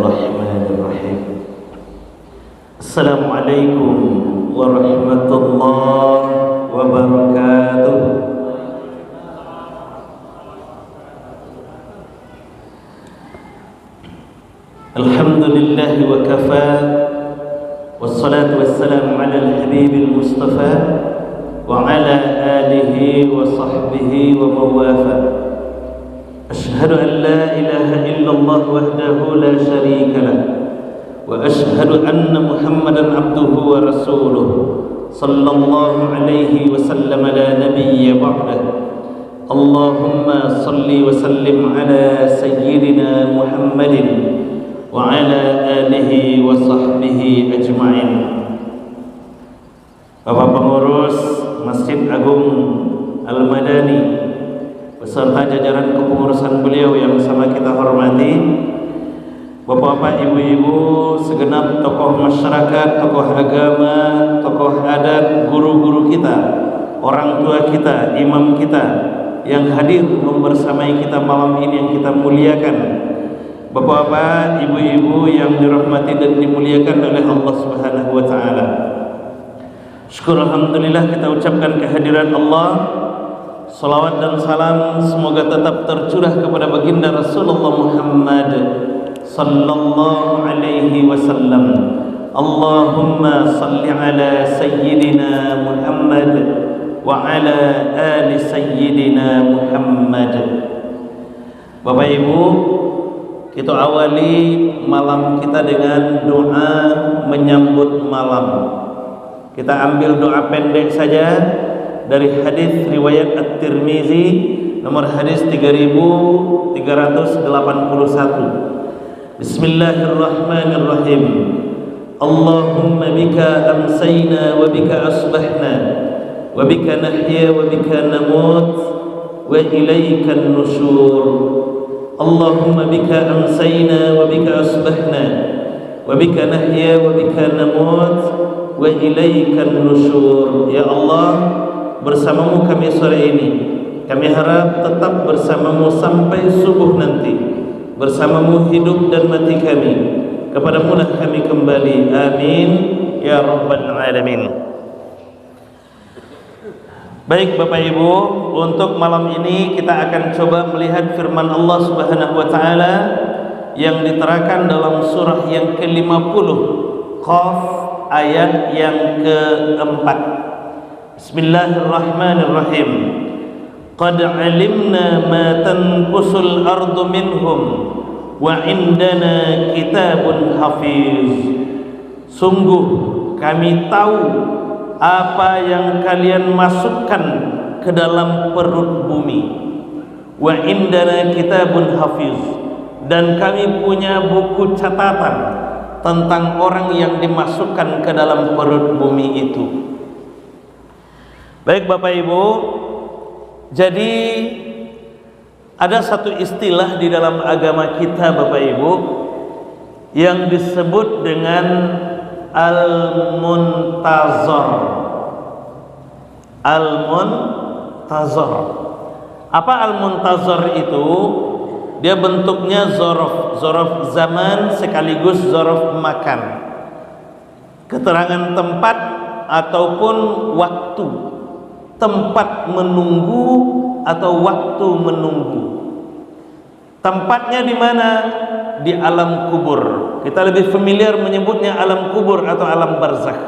Bismillahirrahmanirrahim. Assalamualaikum warahmatullahi wabarakatuh. Alhamdulillah wa kafa, wassalatu wassalamu ala al-habibil mustafa wa ala alihi wa sahbihi wa mawafa. Ashhadu an la ilaha illallah wahdahu la sharika lah wa ashhadu anna Muhammadan abduhu wa rasuluh sallallahu alaihi wasallam la nabiyya ba'dah. Allahumma salli wa sallim ala sayyidina Muhammadin wa ala alihi wa sahbihi ajma'in. Bapak pengurus Masjid Agung Al-Madani beserta jajaran kepengurusan beliau yang sama kita hormati, bapak-bapak, ibu-ibu, segenap tokoh masyarakat, tokoh agama, tokoh adat, guru-guru kita, orang tua kita, imam kita yang hadir membersamai kita malam ini yang kita muliakan, bapak-bapak, ibu-ibu yang dirahmati dan dimuliakan oleh Allah Subhanahu wa taala. Syukur alhamdulillah kita ucapkan kehadiran Allah. Salawat dan salam semoga tetap tercurah kepada baginda Rasulullah Muhammad sallallahu alaihi wasallam. Allahumma salli ala sayyidina Muhammad wa ala ali sayyidina Muhammad. Bapak Ibu, kita awali malam kita dengan doa menyambut malam. Kita ambil doa pendek saja dari hadis riwayat At-Tirmizi nomor hadis 3381. Bismillahirrahmanirrahim. Allahumma bika amsayna wa bika asbahna wa bika nahya wa bika namut wa ilayka an-nusyur. Allahumma bika amsayna wa bika asbahna wa bika nahya wa bika namut wa ilayka an-nusyur. Ya Allah, bersamamu kami sore ini. Kami harap tetap bersamamu sampai subuh nanti. Bersamamu hidup dan mati kami. Kepadamu lah kami kembali. Amin ya rabbal alamin. Baik Bapak Ibu, untuk malam ini kita akan coba melihat firman Allah Subhanahu wa taala yang diterakan dalam surah yang ke-50 Qaf ayat yang ke-4. Bismillahirrahmanirrahim. Qad alimna ma tanqusul ardu minhum wa indana kitabun hafiz. Sungguh kami tahu apa yang kalian masukkan ke dalam perut bumi. Wa indana kitabun hafiz, dan kami punya buku catatan tentang orang yang dimasukkan ke dalam perut bumi itu. Baik Bapak Ibu, jadi ada satu istilah di dalam agama kita Bapak Ibu yang disebut dengan Al-Muntazar. Al-Muntazar. Apa Al-Muntazar itu? Dia bentuknya zorof, zorof zaman sekaligus zorof makan. Keterangan tempat ataupun waktu. Tempat menunggu atau waktu menunggu. Tempatnya di mana? Di alam kubur. Kita lebih familiar menyebutnya alam kubur atau alam barzakh.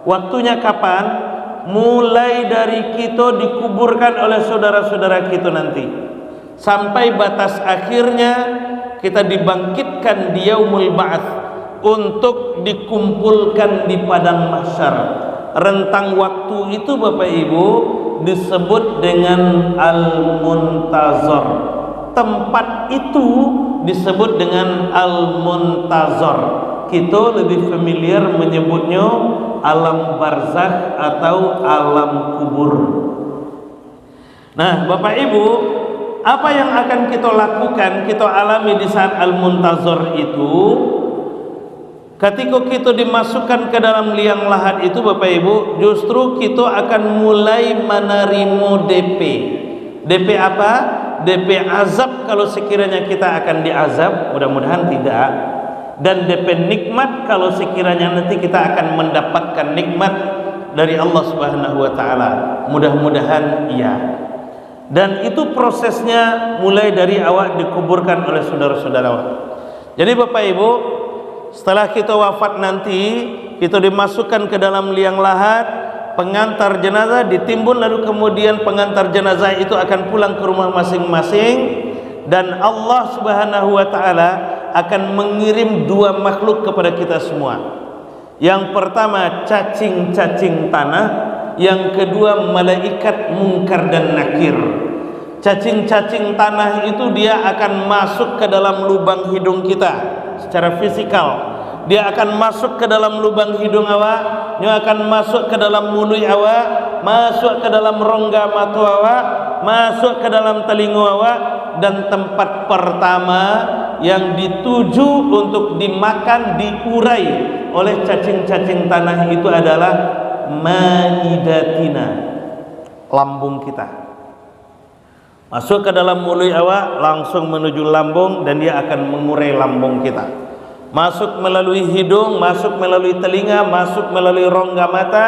Waktunya kapan? Mulai dari kita dikuburkan oleh saudara-saudara kita nanti, sampai batas akhirnya kita dibangkitkan di yaumul ba'ats untuk dikumpulkan di padang mahsyar. Rentang waktu itu Bapak Ibu disebut dengan Al-Muntazar. Tempat itu disebut dengan Al-Muntazar. Kita lebih familiar menyebutnya alam barzakh atau alam kubur. Nah Bapak Ibu, apa yang akan kita lakukan, kita alami di saat Al-Muntazar itu? Ketika kita dimasukkan ke dalam liang lahat itu Bapak Ibu, justru kita akan mulai menerima DP. DP apa? DP azab kalau sekiranya kita akan diazab, mudah-mudahan tidak. dan DP nikmat kalau sekiranya nanti kita akan mendapatkan nikmat dari Allah Subhanahu wa taala. Mudah-mudahan iya. Dan itu prosesnya mulai dari awak dikuburkan oleh saudara-saudara. Jadi Bapak Ibu, setelah kita wafat nanti, kita dimasukkan ke dalam liang lahat, pengantar jenazah ditimbun, lalu kemudian pengantar jenazah itu akan pulang ke rumah masing-masing, dan Allah Subhanahu wa taala akan mengirim dua makhluk kepada kita semua. Yang pertama cacing-cacing tanah, yang kedua malaikat mungkar dan nakir. Cacing-cacing tanah itu dia akan masuk ke dalam lubang hidung kita secara fisikal. Dia akan masuk ke dalam lubang hidung awak, dia akan masuk ke dalam mulut awak, masuk ke dalam rongga mata awak, masuk ke dalam telinga awak, dan tempat pertama yang dituju untuk dimakan, diurai oleh cacing-cacing tanah itu adalah maidatina, lambung kita. Masuk ke dalam mulut awak, langsung menuju lambung, dan dia akan mengurai lambung kita. Masuk melalui hidung, masuk melalui telinga, masuk melalui rongga mata,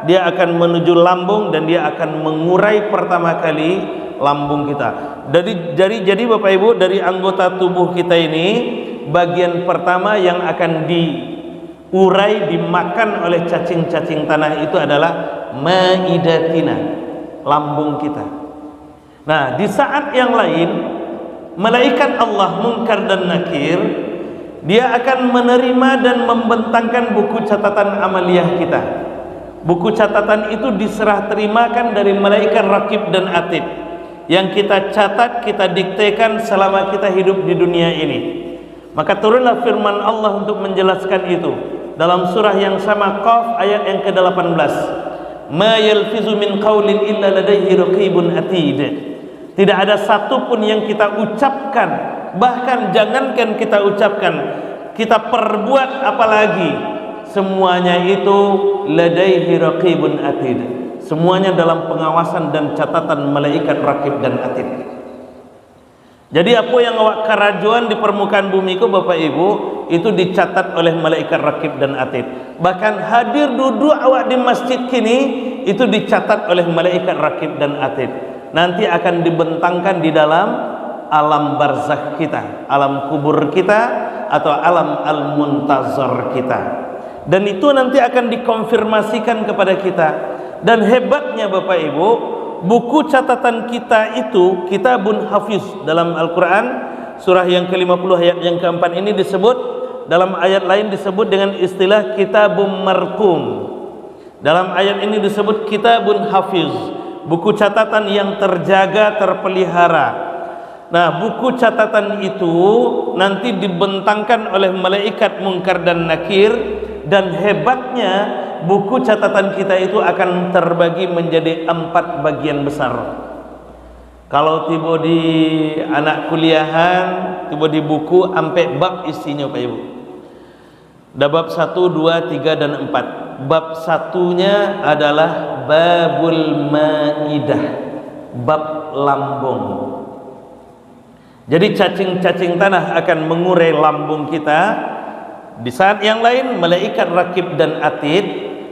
dia akan menuju lambung, dan dia akan mengurai pertama kali lambung kita. Jadi Bapak Ibu, dari anggota tubuh kita ini, bagian pertama yang akan diurai, dimakan oleh cacing-cacing tanah itu adalah maidatina, lambung kita. Nah, di saat yang lain, malaikat Allah mungkar dan nakir, dia akan menerima dan membentangkan buku catatan amaliyah kita. Buku catatan itu diserah terimakan dari malaikat rakib dan atid, yang kita catat, kita diktekan selama kita hidup di dunia ini. Maka turunlah firman Allah untuk menjelaskan itu dalam surah yang sama, Qaf ayat yang ke-18. Ma yalfizu min qaulin illa ladaihi raqibun atid. Tidak ada satu pun yang kita ucapkan, bahkan jangankan kita ucapkan, kita perbuat apalagi, semuanya itu ladaihi raqibun atid. Semuanya dalam pengawasan dan catatan malaikat rakib dan atid. Jadi apa yang awak kerajuan di permukaan bumi itu Bapak Ibu, itu dicatat oleh malaikat rakib dan atid. Bahkan hadir duduk awak di masjid kini, itu dicatat oleh malaikat rakib dan atid. Nanti akan dibentangkan di dalam alam barzakh kita, alam kubur kita, atau alam al-muntazar kita. Dan itu nanti akan dikonfirmasikan kepada kita. Dan hebatnya Bapak Ibu, buku catatan kita itu kitabun hafiz dalam Al-Quran, surah yang ke-50 ayat yang ke-4 ini disebut, dalam ayat lain disebut dengan istilah kitabum marqum. Dalam ayat ini disebut kitabun hafiz, buku catatan yang terjaga, terpelihara. Nah, buku catatan itu nanti dibentangkan oleh malaikat mungkar dan nakir, dan hebatnya buku catatan kita itu akan terbagi menjadi 4 bagian besar. Kalau tiba di anak kuliahan, tiba di buku sampai bab isinya Pak Ibu. Ada bab 1, 2, 3 dan 4. Bab satunya adalah babul maidah, bab lambung. Jadi cacing-cacing tanah akan mengurai lambung kita. Di saat yang lain malaikat rakib dan atid,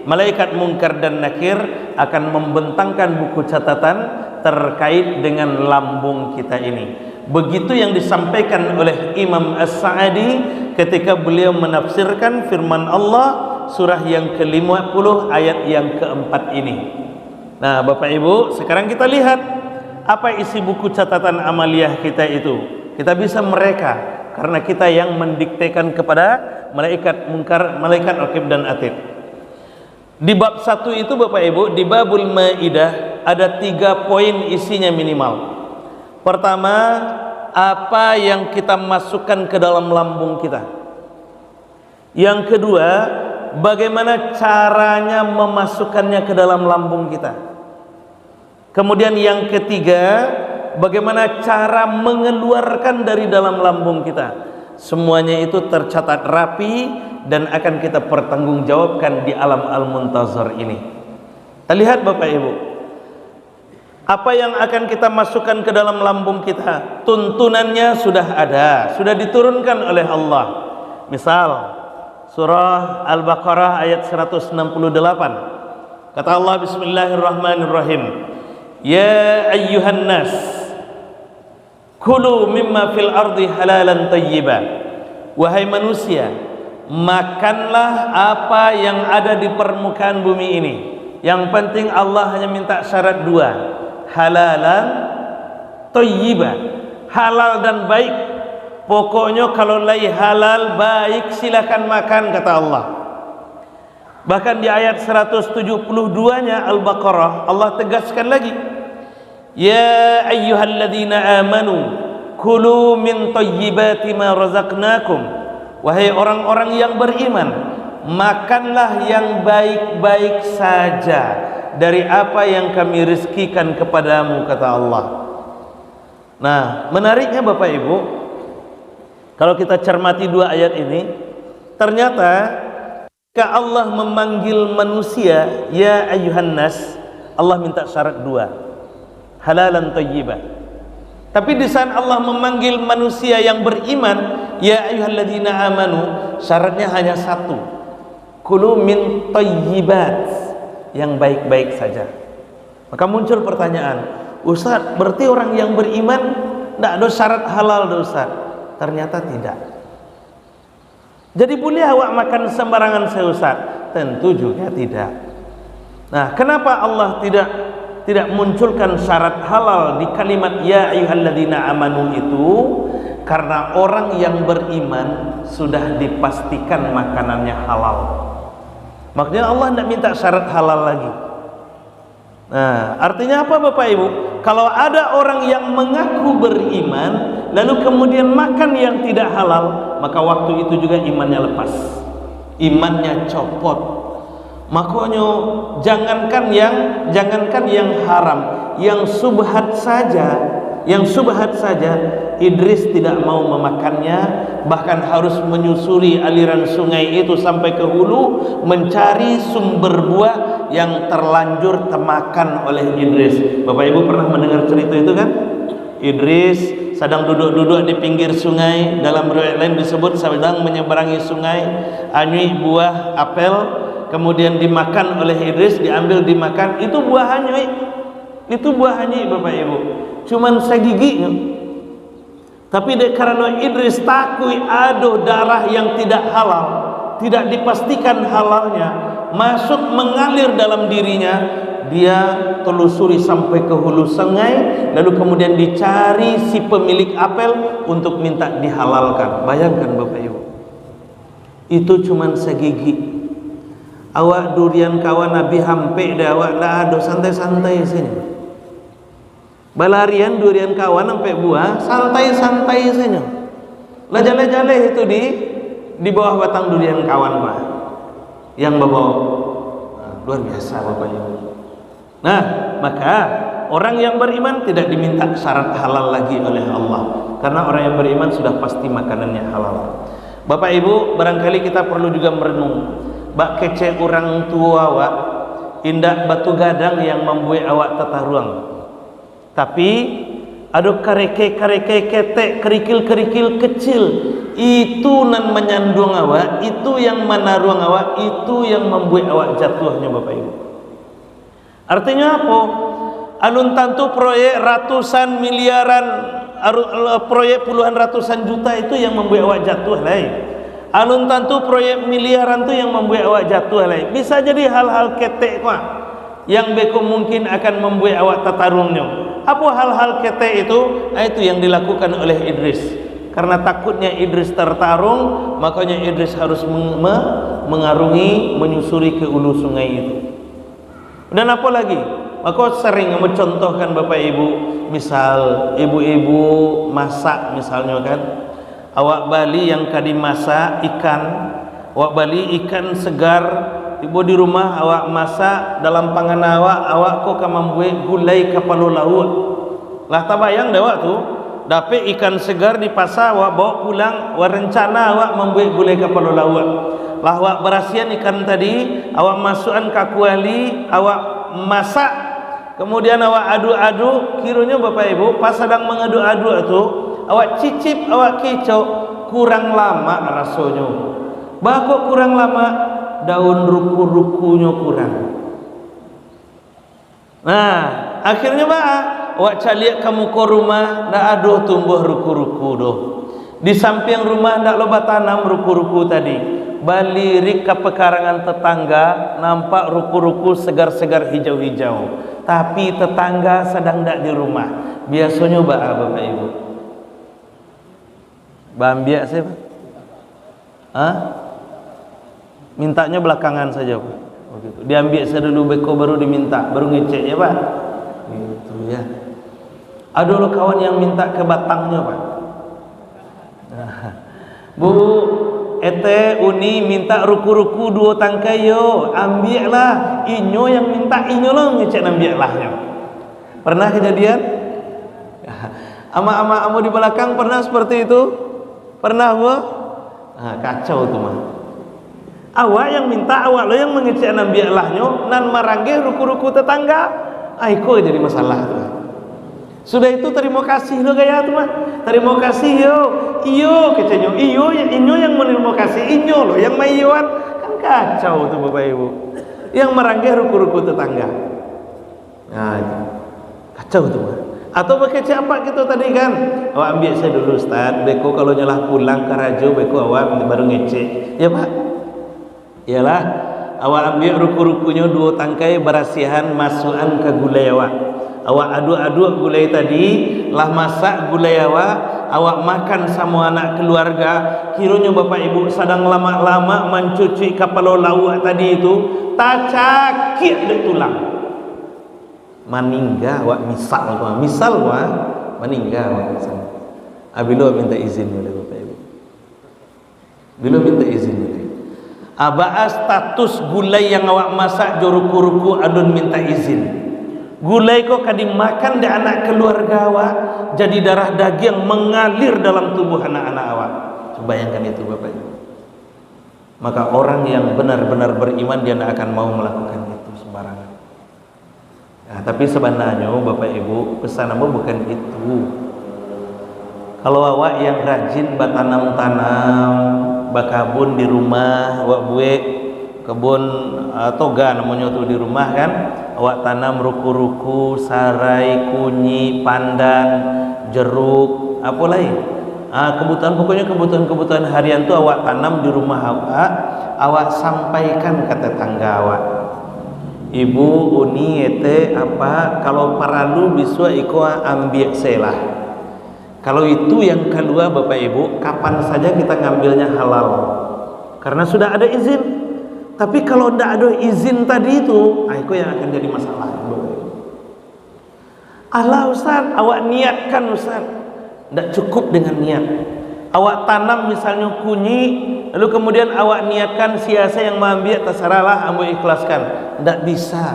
malaikat mungkar dan nakir akan membentangkan buku catatan terkait dengan lambung kita ini. Begitu yang disampaikan oleh Imam As-Sa'di ketika beliau menafsirkan firman Allah surah yang ke-50 ayat yang ke-4 ini. Nah Bapak Ibu, sekarang kita lihat apa isi buku catatan amaliyah kita itu. Kita bisa mereka karena kita yang mendiktekan kepada malaikat mungkar, malaikat rakib dan atid. Di bab 1 itu Bapak Ibu, di babul maidah ada 3 poin isinya minimal. Pertama, apa yang kita masukkan ke dalam lambung kita. Yang kedua, bagaimana caranya memasukkannya ke dalam lambung kita. Kemudian yang ketiga, bagaimana cara mengeluarkan dari dalam lambung kita. Semuanya itu tercatat rapi dan akan kita pertanggungjawabkan di alam al-muntazar ini. Kita lihat Bapak Ibu, apa yang akan kita masukkan ke dalam lambung kita, tuntunannya sudah ada, sudah diturunkan oleh Allah. Misal surah Al-Baqarah ayat 168. Kata Allah, bismillahirrahmanirrahim. Ya ayyuhan nas, kulu mimma fil ardi halalan tayyiba. Wahai manusia, makanlah apa yang ada di permukaan bumi ini. Yang penting Allah hanya minta syarat dua, halalan tayyiba, halal dan baik. Pokoknya kalau lagi halal baik silakan makan, kata Allah. Bahkan di ayat 172-nya Al-Baqarah Allah tegaskan lagi, ya ayyuhalladzina amanu kulu min thayyibati ma razaqnakum. Wahai orang-orang yang beriman, makanlah yang baik-baik saja dari apa yang kami rizkikan kepadamu, kata Allah. Nah, menariknya Bapak Ibu, kalau kita cermati dua ayat ini, ternyata ketika Allah memanggil manusia ya ayyuhan nas, Allah minta syarat dua, halalan thayyibah. Tapi di saat Allah memanggil manusia yang beriman ya ayyuhalladzina amanu, syaratnya hanya satu, kulu min thayyibat, yang baik-baik saja. Maka muncul pertanyaan, Ustaz, berarti orang yang beriman tidak ada syarat halal, Ustaz? Ternyata tidak. Jadi boleh awak makan sembarangan, saya Ustaz? Tentu juga tidak. Nah, kenapa Allah tidak munculkan syarat halal di kalimat ya ayyuhalladzina amanu itu? Karena orang yang beriman sudah dipastikan makanannya halal. Makanya Allah tidak minta syarat halal lagi. Nah, artinya apa Bapak Ibu? Kalau ada orang yang mengaku beriman lalu kemudian makan yang tidak halal, maka waktu itu juga imannya lepas, imannya copot. Makanya jangankan yang haram, yang subhat saja Idris tidak mau memakannya, bahkan harus menyusuri aliran sungai itu sampai ke hulu mencari sumber buah yang terlanjur termakan oleh Idris. Bapak Ibu pernah mendengar cerita itu kan? Idris sedang duduk-duduk di pinggir sungai, dalam riwayat lain disebut sedang menyeberangi sungai, anyui buah apel, kemudian dimakan oleh Idris, diambil dimakan. Itu buah anyui, Bapak Ibu, cuman segigi. Tapi karena Idris takui ada darah yang tidak halal, tidak dipastikan halalnya, masuk mengalir dalam dirinya, dia telusuri sampai ke hulu sungai, lalu kemudian dicari si pemilik apel untuk minta dihalalkan. Bayangkan Bapak Ibu, itu cuman segigi. Awak durian kawan Nabi hampe dah, awak dah ada santai-santai sini. Balarian durian kawan sampai buah santai-santai saja. Lajale-jale itu di bawah batang durian kawan Pak. Yang bawa luar biasa Bapak Ibu. Nah, maka orang yang beriman tidak diminta syarat halal lagi oleh Allah, karena orang yang beriman sudah pasti makanannya halal. Bapak Ibu, barangkali kita perlu juga merenung. Bak kece orang tua awak, indak batu gadang yang membuat awak tataruang. Tapi ada kareke-kareke ketek, kerikil-kerikil kecil, itu nan menyandung awak, itu yang menaruang awak, itu yang membuat awak jatuhnya Bapak Ibu. Artinya apa? Alun tantu proyek ratusan miliaran, proyek puluhan ratusan juta itu yang membuat awak jatuh lain. Alun tantu proyek miliaran itu yang membuat awak jatuh lain. Bisa jadi hal-hal ketek kok yang beko mungkin akan membuat awak tatarungnya. Apa hal-hal ketek itu? Itu yang dilakukan oleh Idris. Karena takutnya Idris tertarung, makanya Idris harus mengarungi, menyusuri ke hulu sungai itu. Dan apa lagi? Maka sering mencontohkan Bapak Ibu, misal ibu-ibu masak misalnya kan, awak bali yang kadi masak ikan, awak bali ikan segar, tiba di rumah awak masak dalam pangan awak kok membuat gulai kapal laut. Lah tabayang dah awak tu dapat ikan segar di pasar, awak bawa pulang, awak rencana awak membuat gulai kapal laut. Lah awak berasian ikan tadi, awak masukkan ke kuali, awak masak, kemudian awak adu-adu. Kiranya Bapak Ibu pas sedang mengadu-adu itu awak cicip, awak kicau, kurang lama rasanya. Bakok kurang lama, daun ruku-rukunya kurang. Nah, akhirnya awak caliak kamu ke rumah, ndak ada tumbuh ruku-ruku doh. Di samping rumah ndak loba tanam ruku-ruku tadi. Balirik ke pekarangan tetangga, nampak ruku-ruku segar-segar hijau-hijau. Tapi tetangga sedang ndak di rumah. Biasanya Bapak Ibu. Bambiak siapa? Mintanya belakangan saja Pak. Oh, gitu. Diambil sedulu beko baru diminta, baru ngecek ya Pak. Gitu ya. Ada lo kawan yang minta ke batangnya Pak. Bu, ete uni minta ruku-ruku 2 tangkai yo, ambil lah. Inyo yang minta inyo lo ngecek ambil lahnya. Pernah kejadian? Ama-ama di belakang pernah seperti itu? Pernah Bu? Kacau tuh mah. Awak yang minta, awak lo yang mengecek ambil lahnya, nan marangge ruku-ruku tetangga. Aiko jadi masalah tuh. Sudah itu terima kasih lo gaya tuh mah. Terima kasih yo. Iyo kecenyo. Iyo yang menerima kasih. Inyo lo yang mayuan. Kan kacau tuh Bapak Ibu. Yang merangge ruku-ruku tetangga. Nah, itu. Kacau tuh mah. Atau pakai apa gitu tadi kan? Awak ambil saya dulu Ustaz. Beko kalau nyelah pulang ke rajo, beko awak baru ngecek. Ya Pak. Iyalah. Awak ambil ruku-rukunya 2 tangkai berasihan masukan ke gulai awak. Awak aduk-aduk gulai tadi, lah masak gulai awak makan sama anak keluarga. Kiranya Bapak Ibu sedang lama-lama mencuci kepala lauk tadi itu, tacakit dek tulang. Maningga awak misal maningga awak misal. Abilo minta izin oleh Bapak Ibu. Bila minta izin oleh. Abaa status gulai yang awak masak joruku-ruku adun minta izin. Gulai kok dimakan di anak keluarga awak, jadi darah daging mengalir dalam tubuh anak-anak awak. Coba bayangkan itu Bapak Ibu. Maka orang yang benar-benar beriman dia tidak akan mau melakukan itu sembarangan. Nah, tapi sebenarnya Bapak Ibu pesan apa bukan itu. Kalau awak yang rajin bertanam-tanam, bakabun di rumah, awak buat kebun toga namanya tuh di rumah kan, awak tanam ruku-ruku, sarai, kunyi, pandan, jeruk, apa lain. Kebutuhan pokoknya kebutuhan harian tuh awak tanam di rumah awak sampaikan ke tetangga awak. Ibu uni ete apa kalau paralu bisa iko ambil selah. Kalau itu yang kedua Bapak Ibu, kapan saja kita ngambilnya halal. Karena sudah ada izin. Tapi kalau tidak ada izin tadi itu, itu yang akan jadi masalah. Allah Ustaz, awak niatkan Ustaz. Tidak cukup dengan niat. Awak tanam misalnya kunyi, lalu kemudian awak niatkan siasa yang mengambil terserahlah, ambo ikhlaskan. Tidak bisa.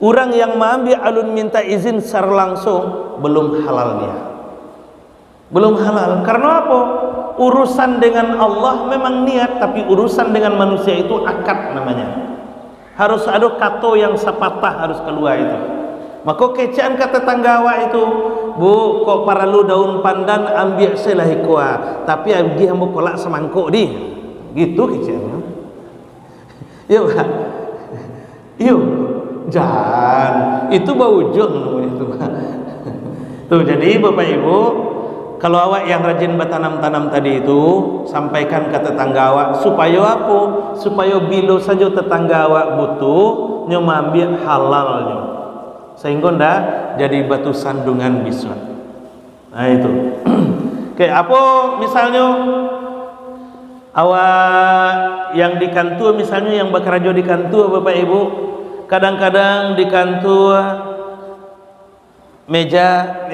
Orang yang mengambil alun minta izin secara langsung belum halal dia. Belum halal. Karena apa? Urusan dengan Allah memang niat, tapi urusan dengan manusia itu akad namanya. Harus ada kato yang sepatah harus keluar itu. Maka kecaan kata tetangga awak itu, Bu, kok paralu daun pandan ambil selah ikua, tapi dia mau kolak semangkuk di. Gitu kecaan. Yuk, yuk, jangan. Itu bau ujung itu. Tuh, jadi Bapak Ibu, kalau awak yang rajin bertanam-tanam tadi itu, sampaikan ke tetangga awak supaya apa? Supaya bila saja tetangga awak butuh, nyo ambil halalnya. Sehingga ndak jadi batu sandungan bisa. Nah itu. Kayak apa misalnya awak yang di kantor misalnya yang bekerja di kantor Bapak Ibu, kadang-kadang di kantor meja.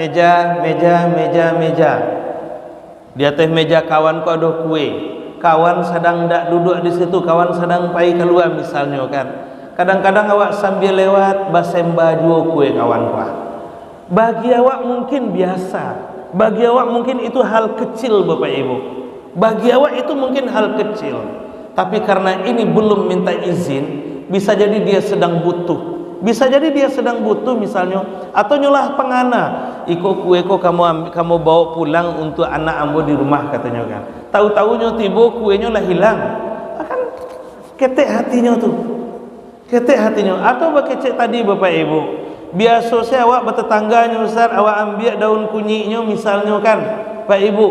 Di atas meja kawan kok ada kue. Kawan sedang ndak duduk di situ, kawan sedang pai keluar misalnya kan. Kadang-kadang awak sambil lewat basembah jual kue kawan kau. Bagi awak mungkin biasa, bagi awak mungkin itu hal kecil Bapak Ibu. Bagi awak itu mungkin hal kecil. Tapi karena ini belum minta izin, bisa jadi dia sedang butuh. Bisa jadi dia sedang butuh misalnya, atau nyulah pengana. iko kue ko kamu bawa pulang untuk anak ambo di rumah katanya kan. Tahu-tahunya tiba kuenya lah hilang. Akan ketek hatinya tuh. Ketek hatinya. Atau bakecek tadi Bapak Ibu. Biasa saya awak bertetangganya Ustaz, awak ambil daun kunyitnya misalnya kan, Pak Ibu.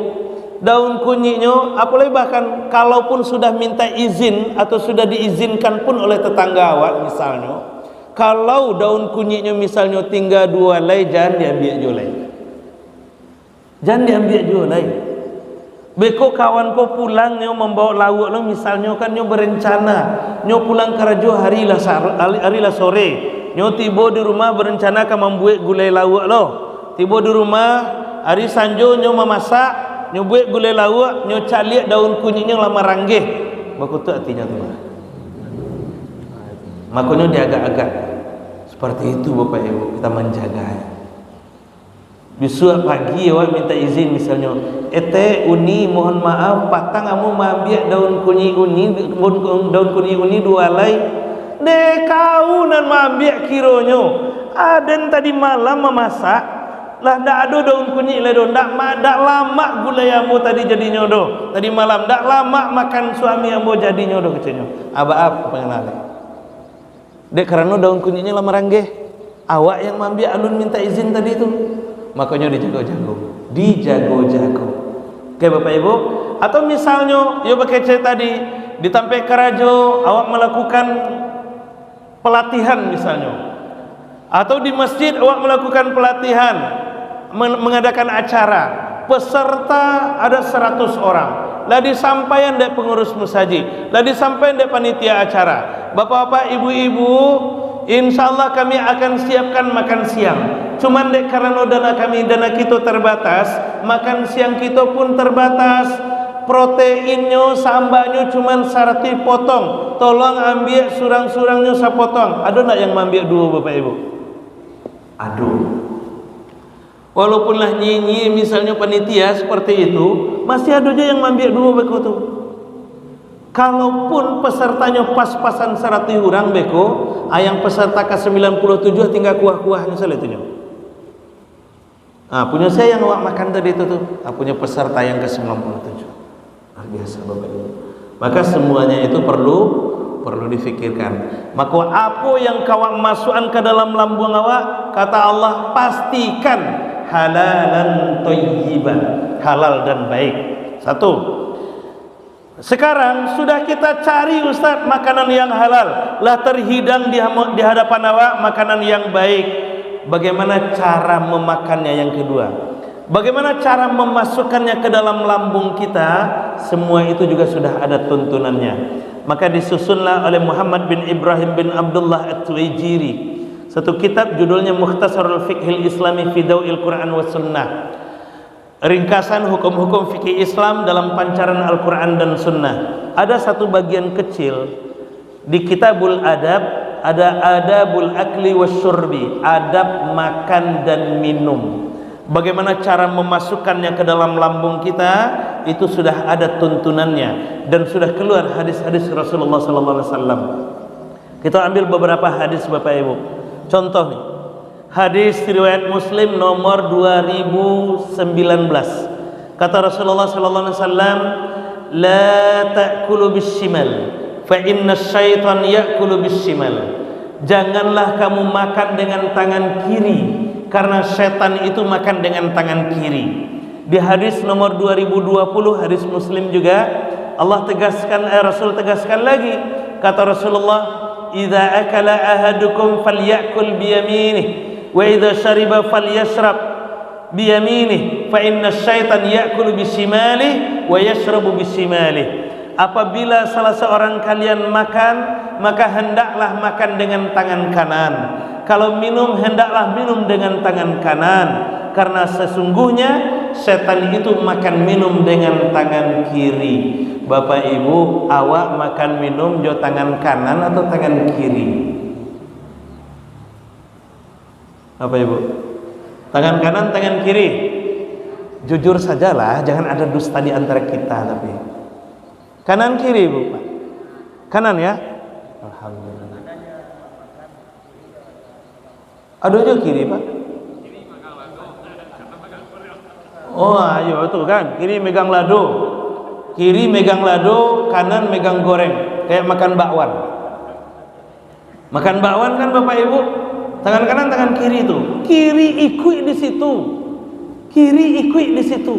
Daun kunyitnya, apalagi bahkan kalaupun sudah minta izin atau sudah diizinkan pun oleh tetangga awak misalnya, kalau daun kunyitnya misalnya tinggal 2 helai, jangan diambil julai. Jangan diambil julai. Beko kawan ko pulang nyo membawa lauk lo misalnya kan nyo berencana nyo pulang kerja hari lah sore, nyo tiba di rumah berencana kan membuat gulai lauk lo. Tiba di rumah hari sanjo nyo memasak, nyo buat gulai lauk, nyo caliak daun kunyitnya lama ranggeh. Baku tu artinya tu. Makanya dia agak-agak seperti itu Bapak Ibu, kita menjaga. Besok pagi awak minta izin misalnya, uni mohon maaf patang kamu ambil daun kunyit uni 2 helai. Dek kau nan ambil kironyo. Aden tadi malam memasak lah ndak ada daun kunyit le do, ndak lama gulai ambo tadi jadi nyodo. Tadi malam ndak lama makan suami ambo jadi nyodo kecenya. Aba pengenal. Dek karena daun kunyitnya lama ranggeh. Awak yang ambil alun minta izin tadi itu. Makanya dijago-jago. Oke Bapak Ibu. Atau misalnya yo pakai tadi ditampai kerajo awak melakukan pelatihan misalnya, atau di masjid awak melakukan pelatihan, mengadakan acara, peserta ada 100 orang, lah disampaikan dari pengurus masjid, lah disampaikan dari panitia acara. Bapak-bapak, ibu-ibu, insyaallah kami akan siapkan makan siang. Cuman dek karena dana kita terbatas, makan siang kita pun terbatas. Proteinnya sambaknya cuman 100 potong. Tolong ambil surang-surangnya sepotong. Ada nak yang ambil 2 Bapak Ibu? Aduh. Walaupun lah nyi misalnya panitia seperti itu, masih ada aja yang ambil 2 beko tuh. Kalaupun pesertanya pas-pasan 100 orang beko, yang peserta ke 97 tinggal kuah-kuahnya salah itunya. Punya saya yang awak makan tadi itu tuh, punya peserta yang ke 97. Luar biasa Bapak Ibu. Maka semuanya itu perlu difikirkan. Maka apa yang kau masukkan ke dalam lambung awak, kata Allah, pastikan halalan thayyiban, halal dan baik. 1. Sekarang sudah kita cari Ustaz makanan yang halal, lah terhidang di hadapan awak makanan yang baik. Bagaimana cara memakannya yang kedua? Bagaimana cara memasukkannya ke dalam lambung kita? Semua itu juga sudah ada tuntunannya. Maka disusunlah oleh Muhammad bin Ibrahim bin Abdullah At-Tuwaijiri satu kitab judulnya Mukhtasarul Fiqhil Islami fi Daw'il Quran wa Sunnah. Ringkasan hukum-hukum fikih Islam dalam pancaran Al-Quran dan Sunnah. Ada satu bagian kecil di Kitabul Adab, ada adabul akli wasyurbi, adab makan dan minum. Bagaimana cara memasukkannya ke dalam lambung kita, itu sudah ada tuntunannya dan sudah keluar hadis-hadis Rasulullah sallallahu alaihi wasallam. Kita ambil beberapa hadis Bapak Ibu. Contoh nih. Hadis riwayat Muslim nomor 2019. Kata Rasulullah sallallahu alaihi wasallam, "La ta'kulu bishimal, fa inna syaitan ya'kulu bishimal." Janganlah kamu makan dengan tangan kiri, karena setan itu makan dengan tangan kiri. Di hadis nomor 2020 hadis Muslim juga Allah tegaskan, Rasul tegaskan lagi, kata Rasulullah, "Idza akala ahadukum falyakul biyaminih wa idza syariba falyashrab biyaminih fa inna syaitan ya'kulu bisimalihi wa yashrabu bisimalihi." Apabila salah seorang kalian makan, maka hendaklah makan dengan tangan kanan. Kalau minum, hendaklah minum dengan tangan kanan, karena sesungguhnya setan itu makan minum dengan tangan kiri. Bapak Ibu, awak makan minum jo tangan kanan atau tangan kiri? Bapak Ibu, tangan kanan, tangan kiri? Jujur sajalah, jangan ada dusta di antara kita. Tapi kanan kiri Bu, Pak? Kanan ya? Alhamdulillah. Ada juga kiri Pak? Oh ayo itu kan, kiri megang lado, kanan megang goreng, kayak makan bakwan. Makan bakwan kan Bapak Ibu, tangan kanan tangan kiri itu, kiri ikut di situ,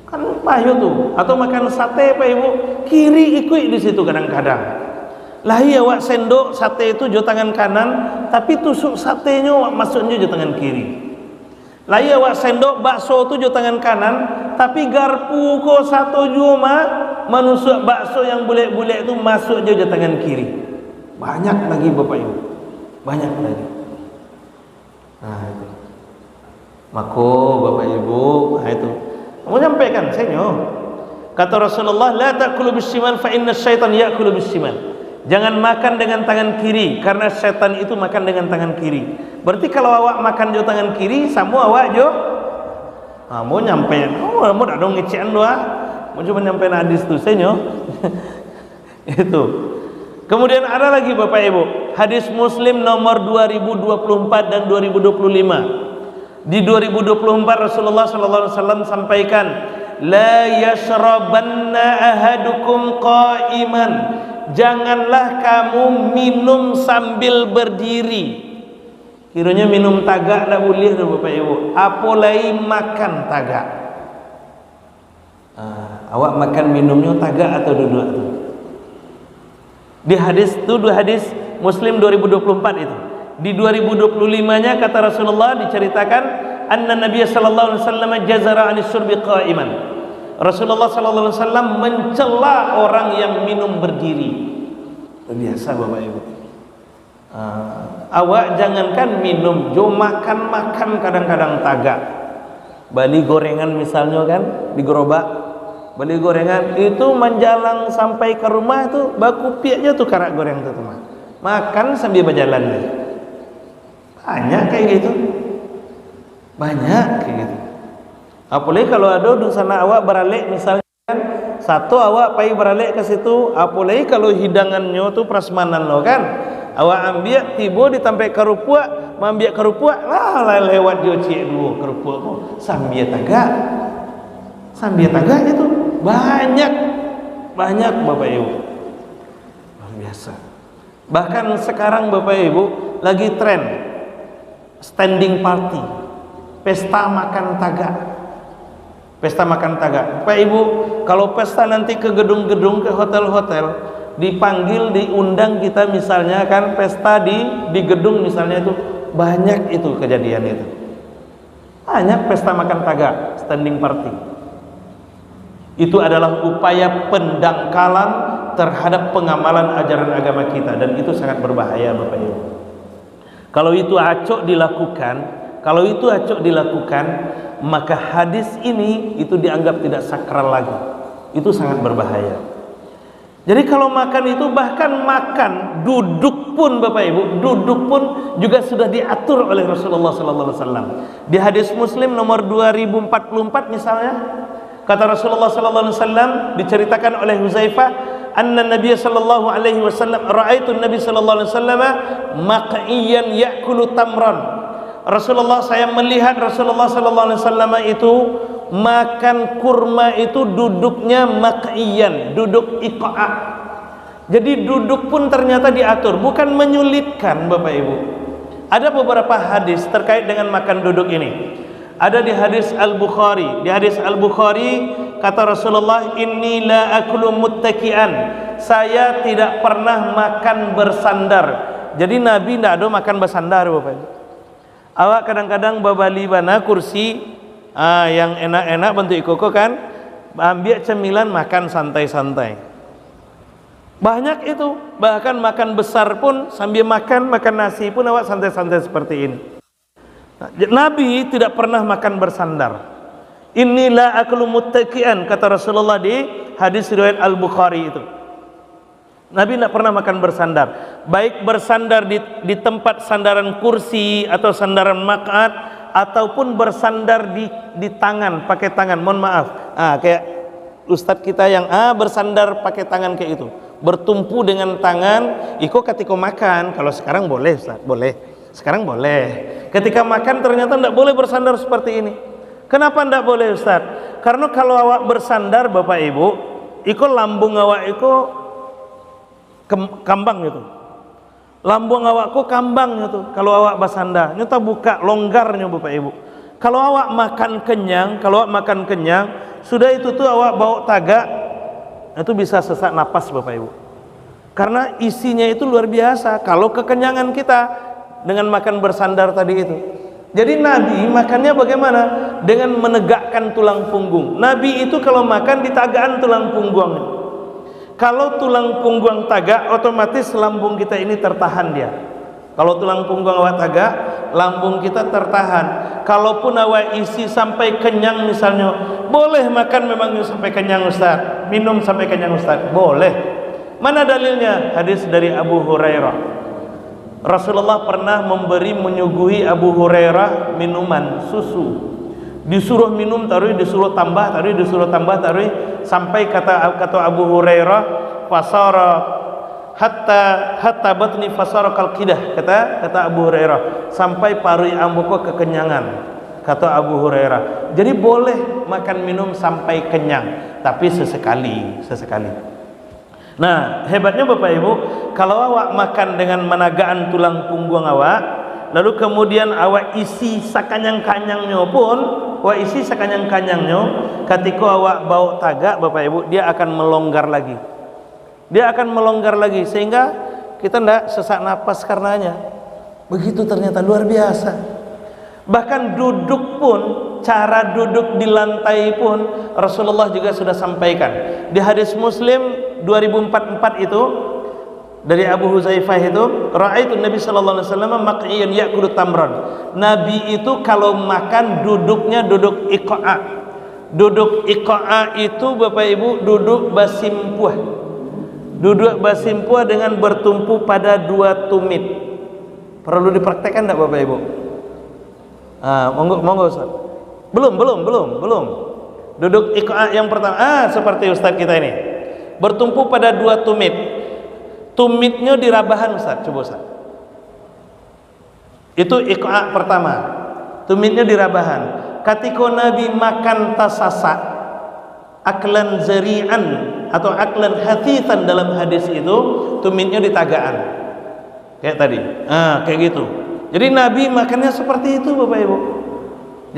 kan payo tuh. Atau makan sate Pak Ibu, kiri ikut di situ kadang-kadang. Lah iya wak sendok sate itu jo tangan kanan, tapi tusuk satenya wak masuknya jo tangan kiri. Lah iya wak sendok bakso itu jo tangan kanan, tapi garpu ko satu jo manusuk bakso yang bulat-bulat itu masuk jo tangan kiri. Banyak lagi Bapak Ibu, banyak lagi. Nah itu, mako Bapak Ibu, nah itu. Mau nyampaikan saya kata Rasulullah, la ta'kulu bishimal fa inna syaitan ya'kulu bishimal. Jangan makan dengan tangan kiri, karena setan itu makan dengan tangan kiri. Berarti kalau awak makan jo tangan kiri, sama awak jo mau nyampein, mau dah dong ngecean doa, mau cuma nyampein hadis tu senyo. Itu. Kemudian ada lagi Bapak Ibu, hadis Muslim nomor 2024 dan 2025. Di 2024 Rasulullah sallallahu alaihi wasallam sampaikan, la yashrabanna ahadukum qa'iman. Janganlah kamu minum sambil berdiri. Kiranya minum tagak dah boleh dah Bapak Ibu. Apalagi makan tagak. Awak makan minumnya tagak atau duduk tu? Di hadis tu, dua hadis Muslim 2024 itu. Di 2025-nya kata Rasulullah diceritakan, anna Nabiy sallallahu alaihi wasallam jazara 'anis syurbi qa'iman. Rasulullah sallallahu alaihi wasallam mencela orang yang minum berdiri. Biasa Bapak Ibu. Awak jangankan minum, jo makan kadang-kadang tagak. Bali gorengan misalnya kan di gerobak. Bali gorengan itu menjalang sampai ke rumah itu baku piaknya tuh karak goreng itu mah. Makan sambil berjalan deh. Banyak kayak gitu. Banyak kayak gitu. Apalagi kalau ada di sana awak beralik misalnya kan, satu awak pergi beralik ke situ, apalagi kalau hidangannya tu prasmanan lo kan, awak ambil tiba ditampai kerupuk, ambil kerupuk lah lewat dia cik dua kerupuk tu sambil tagak itu banyak Bapak Ibu, luar biasa. Bahkan sekarang Bapak Ibu lagi tren standing party, pesta makan tagak. Pak Ibu, kalau pesta nanti ke gedung-gedung, ke hotel-hotel, dipanggil, diundang kita misalnya kan pesta di gedung misalnya itu, banyak itu kejadian itu. Banyak pesta makan tagak, standing party. Itu adalah upaya pendangkalan terhadap pengamalan ajaran agama kita, dan itu sangat berbahaya Bapak Ibu. Kalau itu acok dilakukan, maka hadis ini itu dianggap tidak sakral lagi. Itu sangat berbahaya. Jadi kalau makan itu, bahkan makan duduk pun Bapak Ibu, duduk pun juga sudah diatur oleh Rasulullah sallallahu alaihi wasallam. Di hadis Muslim nomor 2044 misalnya, kata Rasulullah sallallahu alaihi wasallam, diceritakan oleh Huzaifah, anna Nabiy sallallahu alaihi wasallam, ra'aitu Nabi sallallahu alaihi wasallam maqiyan ya'kulu tamran. Rasulullah, saya melihat Rasulullah sallallahu alaihi wasallam itu makan kurma itu duduknya maqiyan, duduk iqa'a. Jadi duduk pun ternyata diatur, bukan menyulitkan Bapak Ibu. Ada beberapa hadis terkait dengan makan duduk ini. Ada di hadis Al-Bukhari. Di hadis Al-Bukhari kata Rasulullah, inni la akulu muttaki'an. Saya tidak pernah makan bersandar. Jadi Nabi tidak ada makan bersandar Bapak Ibu. Awak kadang-kadang babali bana kursi yang enak-enak bentuk ikoko kan, ambil cemilan makan santai-santai. Banyak itu, bahkan makan besar pun sambil makan nasi pun awak santai-santai seperti ini. Nabi tidak pernah makan bersandar. Inilah aklu muttaqian, kata Rasulullah di hadis riwayat Al-Bukhari itu. Nabi tidak pernah makan bersandar, baik bersandar di tempat sandaran kursi atau sandaran maq'ad, ataupun bersandar di tangan, pakai tangan. Mohon maaf, kayak ustadz kita yang bersandar pakai tangan kayak itu, bertumpu dengan tangan. Iko ketika makan, kalau sekarang boleh Ustaz, boleh. Sekarang boleh. Ketika makan ternyata tidak boleh bersandar seperti ini. Kenapa ndak boleh Ustaz? Karena kalau awak bersandar Bapak Ibu, iko lambung awak iko kambang gitu. Lambung awakku kambang gitu. Kalau awak bersandar, nyata buka longgarnya Bapak Ibu. Kalau awak makan kenyang, sudah itu tuh awak bawa tagak, itu bisa sesak napas Bapak Ibu. Karena isinya itu luar biasa. Kalau kekenyangan kita dengan makan bersandar tadi itu. Jadi Nabi makannya bagaimana? Dengan menegakkan tulang punggung. Nabi itu kalau makan ditagaan tulang punggungnya. Kalau tulang punggung tagak, otomatis lambung kita ini tertahan dia. Kalau tulang punggung awak tagak, lambung kita tertahan. Kalaupun awak isi sampai kenyang misalnya, boleh makan memang sampai kenyang Ustaz, minum sampai kenyang Ustaz, boleh. Mana dalilnya? Hadis dari Abu Hurairah. Rasulullah pernah menyuguhi Abu Hurairah minuman susu. Disuruh minum taruh, disuruh tambah taruh, sampai kata Abu Hurairah, fasara hatta batni fasara kalqidah, kata Abu Hurairah, sampai parui ambuku kekenyangan, kata Abu Hurairah. Jadi boleh makan minum sampai kenyang, tapi sesekali. Nah, hebatnya Bapak Ibu, kalau awak makan dengan menagaan tulang punggung awak, lalu kemudian awak isi sakanyang-kanyangnya pun, ketika awak bawa tagak Bapak Ibu, dia akan melonggar lagi. Sehingga kita tidak sesak napas karenanya. Begitu ternyata luar biasa. Bahkan duduk pun, cara duduk di lantai pun Rasulullah juga sudah sampaikan. Di hadis Muslim 2044 itu dari Abu Huzaifah itu, ra'aitu Nabi sallallahu alaihi wasallam maqiyan ya'kulu tamran. Nabi itu kalau makan duduknya duduk iqa'a. Duduk iqa'a itu Bapak Ibu duduk basimpuah. Duduk basimpuah dengan bertumpu pada dua tumit. Perlu dipraktekkan enggak Bapak Ibu? Monggo Ustaz. Belum. Duduk iqa'a yang pertama, seperti Ustaz kita ini. Bertumpu pada dua tumit. Tumitnya di rabahan Ustaz, coba Ustaz. Itu iqa'a pertama. Tumitnya di rabahan. Ketika Nabi makan tasasa, aklan zari'an atau aklan hatithan dalam hadis itu, tumitnya di tagaan. Kayak tadi. Kayak gitu. Jadi Nabi makannya seperti itu Bapak Ibu.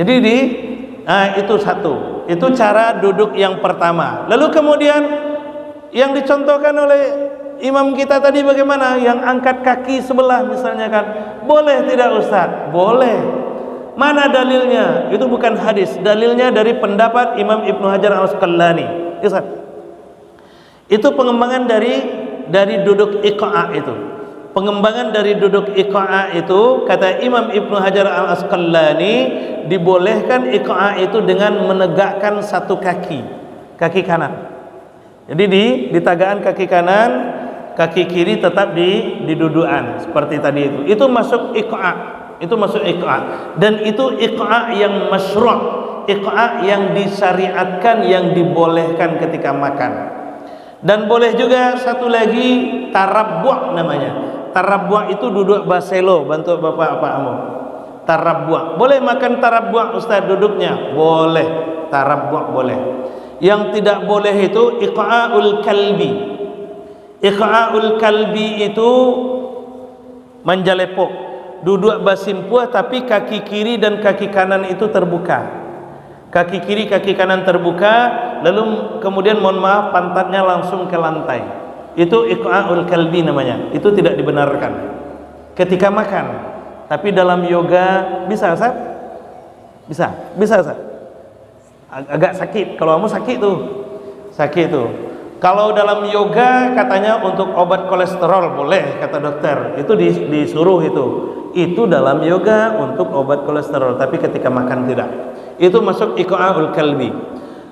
Jadi itu satu. Itu cara duduk yang pertama. Lalu kemudian yang dicontohkan oleh imam kita tadi bagaimana? Yang angkat kaki sebelah misalnya kan. Boleh tidak Ustaz? Boleh. Mana dalilnya? Itu bukan hadis. Dalilnya dari pendapat Imam Ibnu Hajar Al-Asqalani. Ustaz. Itu pengembangan dari duduk iqa'a itu. Pengembangan dari duduk iqa'a itu, kata Imam Ibnu Hajar Al-Asqalani, dibolehkan iqa'a itu dengan menegakkan satu kaki kanan. Jadi di tagaan kaki kanan, kaki kiri tetap di dudukan seperti tadi itu. Itu masuk iqa'a. Dan itu iqa'a yang masyru', iqa'a yang disyariatkan, yang dibolehkan ketika makan. Dan boleh juga satu lagi tarabbu' namanya. Tarabbu' itu duduk baselo, bantu Bapak Amu. Tarabbu'. Boleh makan tarabbu' Ustaz duduknya? Boleh. Tarabbu' boleh. Yang tidak boleh itu iqa'ul kalbi. Iqa'ul kalbi itu menjalepok, duduk basimpuah tapi kaki kiri dan kaki kanan itu terbuka. Kaki kiri kaki kanan terbuka, lalu kemudian mohon maaf pantatnya langsung ke lantai. Itu iqa'ul kalbi namanya. Itu tidak dibenarkan ketika makan. Tapi dalam yoga bisa Ustaz? Bisa Ustaz? Agak sakit. Kalau kamu sakit tuh. Kalau dalam yoga katanya untuk obat kolesterol boleh, kata dokter. Itu disuruh itu dalam yoga untuk obat kolesterol, tapi ketika makan tidak. Itu masuk iqa'ul kalbi.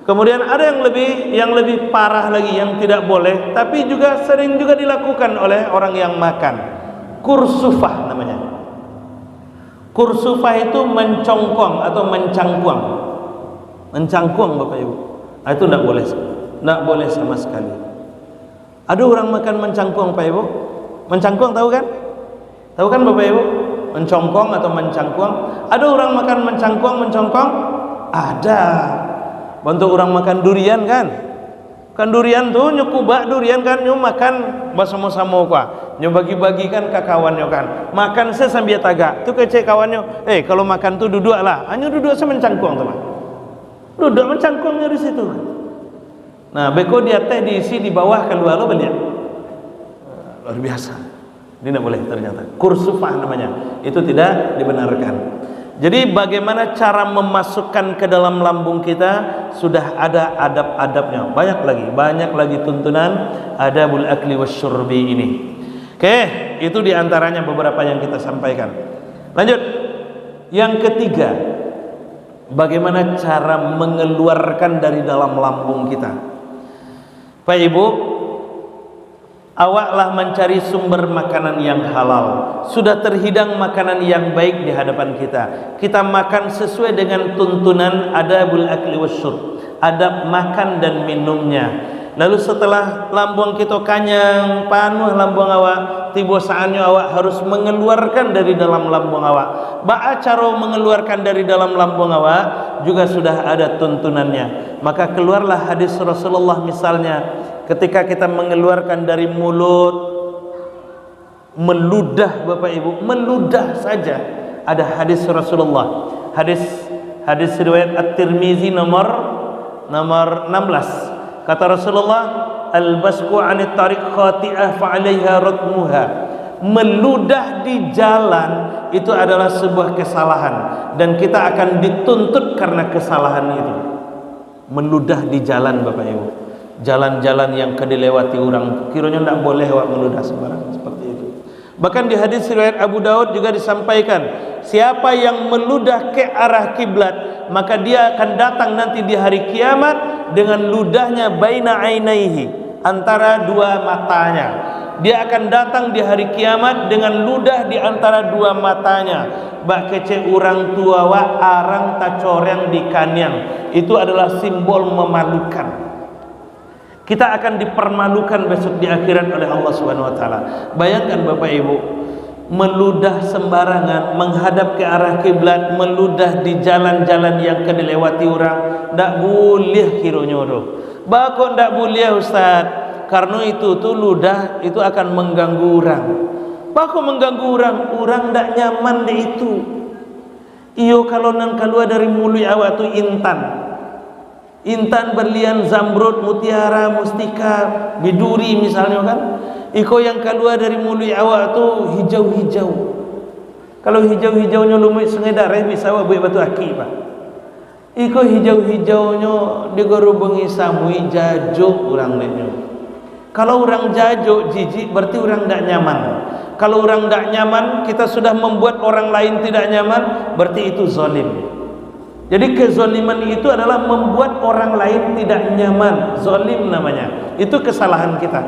Kemudian ada yang lebih parah lagi yang tidak boleh, tapi juga sering juga dilakukan oleh orang yang makan. Kursufah namanya. Kursufah itu mencongkong atau mencangkuang. Mencangkuang Bapak Ibu. Itu tidak boleh. Tidak boleh sama sekali. Ada orang makan mencangkuang Pak Ibu. Mencangkuang tahu kan? Tahu kan Bapak Ibu? Mencongkong atau mencangkuang. Ada orang makan mencangkuang. Ada. Bantu orang makan durian kan? Kan durian tuh nyukubak durian kan nyu makan bersama-sama ka. Nyu bagi-bagi kan ke kawannya kan. Makan se sambil tagak. Tu kece kawannya, kalau makan tuh duduklah. Hanya duduk se mencangkung teman. Duduk mencangkungnya di situ. Nah, beko dia teh diisi di bawah keluar lo beliau. Luar biasa. Ini tidak boleh ternyata. Kursufah namanya. Itu tidak dibenarkan. Jadi bagaimana cara memasukkan ke dalam lambung kita, sudah ada adab-adabnya. Banyak lagi tuntunan adabul akli wasyurbi ini. Oke, itu diantaranya beberapa yang kita sampaikan. Lanjut. Yang ketiga, bagaimana cara mengeluarkan dari dalam lambung kita. Pak Ibu, awaklah mencari sumber makanan yang halal. Sudah terhidang makanan yang baik di hadapan kita. Kita makan sesuai dengan tuntunan adabul akli wasyurb, adab makan dan minumnya. Lalu setelah lambung kita kanyang, panuh lambung awak, tiba saatnya awak harus mengeluarkan dari dalam lambung awak. Ba'a cara mengeluarkan dari dalam lambung awak juga sudah ada tuntunannya. Maka keluarlah hadis Rasulullah misalnya, ketika kita mengeluarkan dari mulut, meludah Bapak Ibu, meludah saja. Ada hadis Rasulullah. Hadis riwayat At-Tirmizi nomor 16. Kata Rasulullah, al-basqu 'anit tariq khati'ah fa 'alaiha ratmuha. Meludah di jalan itu adalah sebuah kesalahan dan kita akan dituntut karena kesalahan itu. Meludah di jalan Bapak Ibu. Jalan-jalan yang kedilewati orang, kiranya tidak boleh awak meludah sembarangan seperti itu. Bahkan di hadis riwayat Abu Daud juga disampaikan, siapa yang meludah ke arah kiblat, maka dia akan datang nanti di hari kiamat dengan ludahnya baina ainaihi, antara dua matanya. Dia akan datang di hari kiamat dengan ludah di antara dua matanya. Bak kece orang tua wa arang tacoreng di kanyang. Itu adalah simbol memalukan. Kita akan dipermalukan besok di akhirat oleh Allah Subhanahu wa taala. Bayangkan Bapak Ibu, meludah sembarangan menghadap ke arah kiblat, meludah di jalan-jalan yang kedilewati orang, ndak boleh kiranya doh. Bakon ndak boleh Ustaz, karena itu tuh ludah itu akan mengganggu orang. Bakon mengganggu orang ndak nyaman deh itu. Iyo kalau nan keluar dari mulut awak tuh intan berlian, zamrud, mutiara, mustika, biduri misalnya kan. Iko yang keluar dari mulut awak tu hijau-hijau. Kalau hijau-hijaunya lumut sungai darah bisa awak buat batu aki pak. Iko hijau-hijaunya digerubengi samui jajuk orang lainnya. Kalau orang jajuk jijik berarti orang tidak nyaman. Kalau orang tidak nyaman, kita sudah membuat orang lain tidak nyaman, berarti itu zalim. Jadi kezaliman itu adalah membuat orang lain tidak nyaman, zalim namanya. Itu kesalahan kita.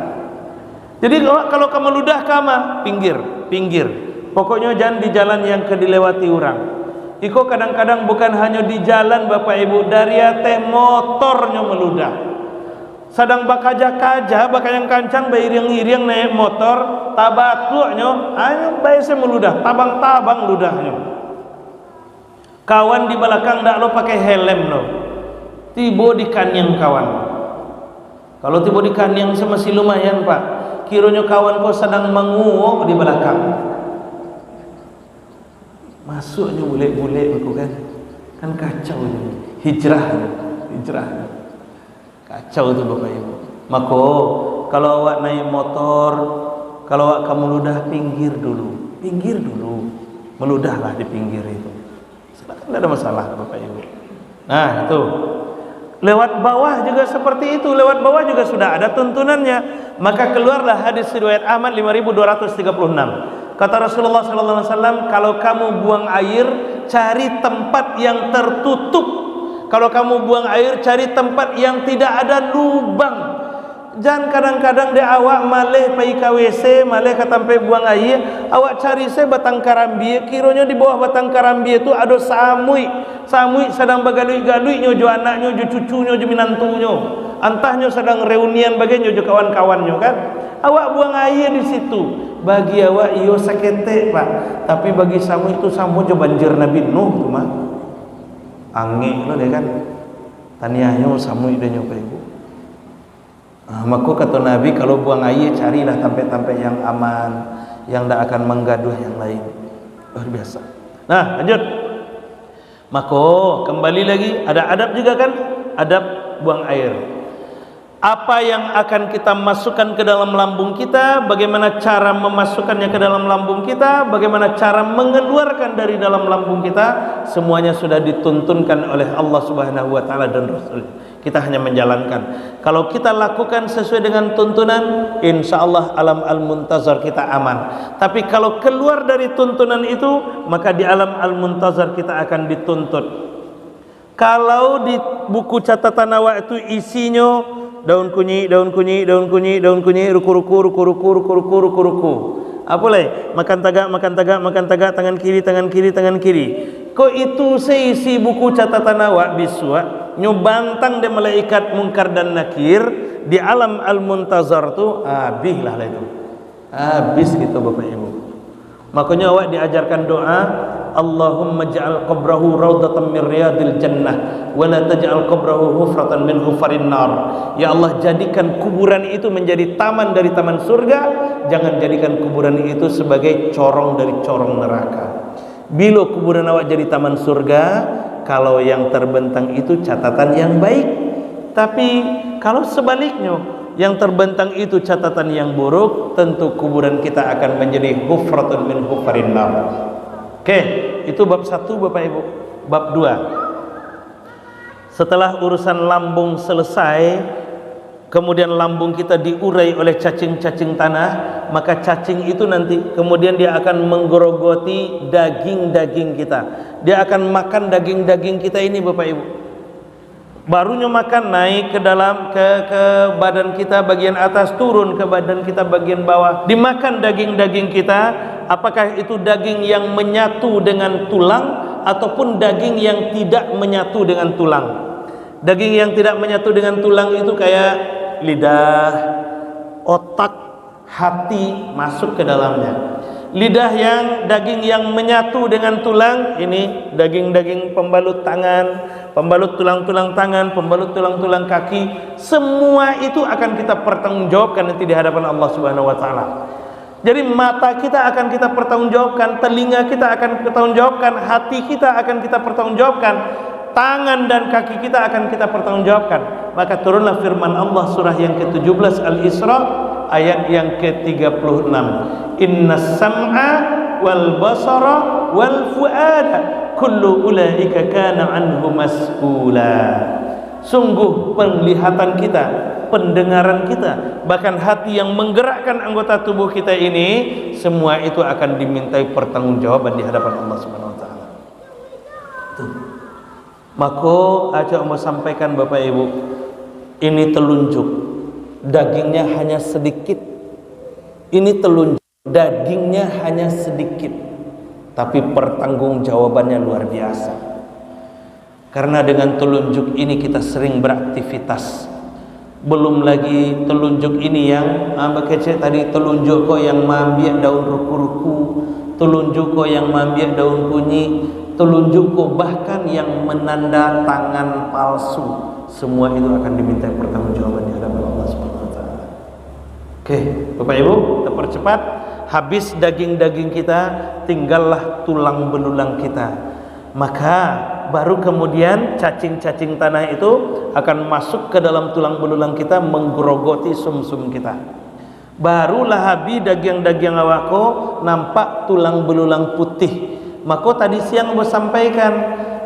Jadi kalau kamu ludah kama, pinggir. Pokoknya jangan di jalan yang kedilewati orang. Iko kadang-kadang bukan hanya di jalan Bapak Ibu, dari teh motornya meludah. Sedang bakaja-kaja, bakal yang kancang bairing-iring naik motor, tabatuknya hanya baik saya meludah, tabang-tabang ludahnya. Kawan di belakang ndak lo pakai helm lo, tibo di kanyang kawan. Kalau tibo di kanyang masih lumayan pak. Kiranya kawan kau sedang menguok di belakang, masuknya bule-bule aku kan kacau ini. Hijrah kacau tu Bapak Ibu. Maka kalau awak naik motor, kalau awak kamu ludah pinggir dulu, meludahlah di pinggir itu. Tidak ada masalah Bapak Ibu. Nah itu lewat bawah juga seperti itu. Lewat bawah juga sudah ada tuntunannya. Maka keluarlah hadis riwayat Ahmad 5236. Kata Rasulullah SAW, kalau kamu buang air, cari tempat yang tertutup. Kalau kamu buang air, cari tempat yang tidak ada lubang. Jangan kadang-kadang de awak malih pai ka WC, malih ka tampe buang air, awak cari se batang karambie, kiranya di bawah batang karambie itu ada samui sedang bagalui-galui nyojo anaknya, nyojo cucunya, nyojo minantunya. Antahnya sedang reunian bagi nyojo kawan-kawannya kan. Awak buang air di situ. Bagi awak iyo sakete, Pak. Tapi bagi samui itu samu jo banjir Nabi Nuh tu mah. Angin lo deh kan. Taniahnya samu idenya Bapak Ibu. Maka kata Nabi kalau buang air carilah tempat-tempat yang aman, yang tidak akan menggaduh yang lain. Luar biasa. Nah, lanjut. Maka kembali lagi ada adab juga kan? Adab buang air. Apa yang akan kita masukkan ke dalam lambung kita, bagaimana cara memasukkannya ke dalam lambung kita, bagaimana cara mengeluarkan dari dalam lambung kita, semuanya sudah dituntunkan oleh Allah Subhanahu wa taala dan Rasul. Kita hanya menjalankan. Kalau kita lakukan sesuai dengan tuntunan, insyaallah alam al-muntazar kita aman. Tapi kalau keluar dari tuntunan itu, maka di alam al-muntazar kita akan dituntut. Kalau di buku catatan awak itu isinya daun kunyi, daun kunyi, daun kunyi, daun kunyi, ruku-ruku, ruku-ruku, ruku-ruku, ruku-ruku. Apa lagi? Makan tagak, makan tagak, makan tagak, tangan kiri, tangan kiri, tangan kiri. Kok itu seisi buku catatan awak biswa? Nyubantang de malaikat mungkar dan nakir di alam al-muntazar tu habis lah itu. Habis gitu Bapak Ibu. Makanya awak diajarkan doa, Allahumma ja'al qabrahu raudatan min riyadil jannah wa la taj'al qabrahu hufratan min hufarin nar. Ya Allah, jadikan kuburan itu menjadi taman dari taman surga, jangan jadikan kuburan itu sebagai corong dari corong neraka. Bila kuburan awak jadi taman surga, kalau yang terbentang itu catatan yang baik. Tapi kalau sebaliknya, yang terbentang itu catatan yang buruk, tentu kuburan kita akan menjadi hufratun min hufarin nar. Oke, itu bab 1 Bapak Ibu. Bab 2. Setelah urusan lambung selesai, kemudian lambung kita diurai oleh cacing-cacing tanah, maka cacing itu nanti kemudian dia akan menggerogoti daging-daging kita. Dia akan makan daging-daging kita ini Bapak Ibu. Barunya makan naik ke dalam ke badan kita bagian atas, turun ke badan kita bagian bawah. Dimakan daging-daging kita, apakah itu daging yang menyatu dengan tulang ataupun daging yang tidak menyatu dengan tulang. Daging yang tidak menyatu dengan tulang itu kayak lidah, otak, hati masuk ke dalamnya. Lidah yang daging yang menyatu dengan tulang, ini daging-daging pembalut tangan, pembalut tulang-tulang tangan, pembalut tulang-tulang kaki, semua itu akan kita pertanggungjawabkan nanti di hadapan Allah Subhanahu wa taala. Jadi mata kita akan kita pertanggungjawabkan, telinga kita akan kita pertanggungjawabkan, hati kita akan kita pertanggungjawabkan, tangan dan kaki kita akan kita pertanggungjawabkan. Maka turunlah firman Allah surah yang ke-17 Al-Isra ayat yang ke-36. Innas sam'a wal basara wal fuada kullu ulaika kana anhu mas'ula. Sungguh penglihatan kita, pendengaran kita, bahkan hati yang menggerakkan anggota tubuh kita ini, semua itu akan dimintai pertanggungjawaban di hadapan Allah Subhanahu wa taala. Maka aja mau sampaikan Bapak Ibu, ini telunjuk, dagingnya hanya sedikit. Ini telunjuk, dagingnya hanya sedikit, tapi pertanggungjawabannya luar biasa. Karena dengan telunjuk ini kita sering beraktivitas. Belum lagi telunjuk ini yang kecil tadi, telunjuk kok yang mambiak daun ruku-ruku, telunjuk kok yang mambiak daun kunyi, telunjuk kok bahkan yang menanda tangan palsu. Semua itu akan diminta pertanggungjawaban di hadapan Allah Subhanahu wa taala. Oke, Bapak Ibu, kita percepat. Habis daging-daging kita, tinggallah tulang belulang kita. Maka baru kemudian cacing-cacing tanah itu akan masuk ke dalam tulang belulang kita, menggerogoti sumsum kita. Barulah habis daging-daging awakku nampak tulang belulang putih. Maka tadi siang saya sampaikan,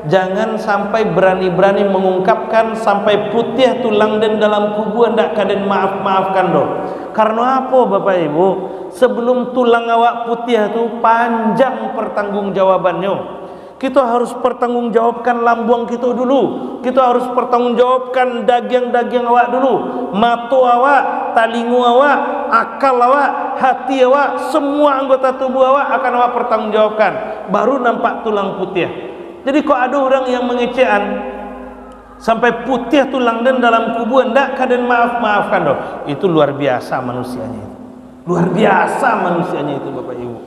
jangan sampai berani-berani mengungkapkan sampai putih tulang dan dalam kubur ndak kaden maafkan doh. Karena apa Bapak Ibu? Sebelum tulang awak putih itu panjang pertanggungjawabannya. Kita harus pertanggungjawabkan lambung kita dulu. Kita harus pertanggungjawabkan daging-daging awak dulu. Mata awak, talingu awak, akal awak, hati awak, semua anggota tubuh awak akan awak pertanggungjawabkan. Baru nampak tulang putih. Jadi kok ada orang yang mengecekan sampai putih tulang dan dalam kubur ndak kaden maafkan doh. Itu luar biasa manusianya itu. Luar biasa manusianya itu Bapak Ibu.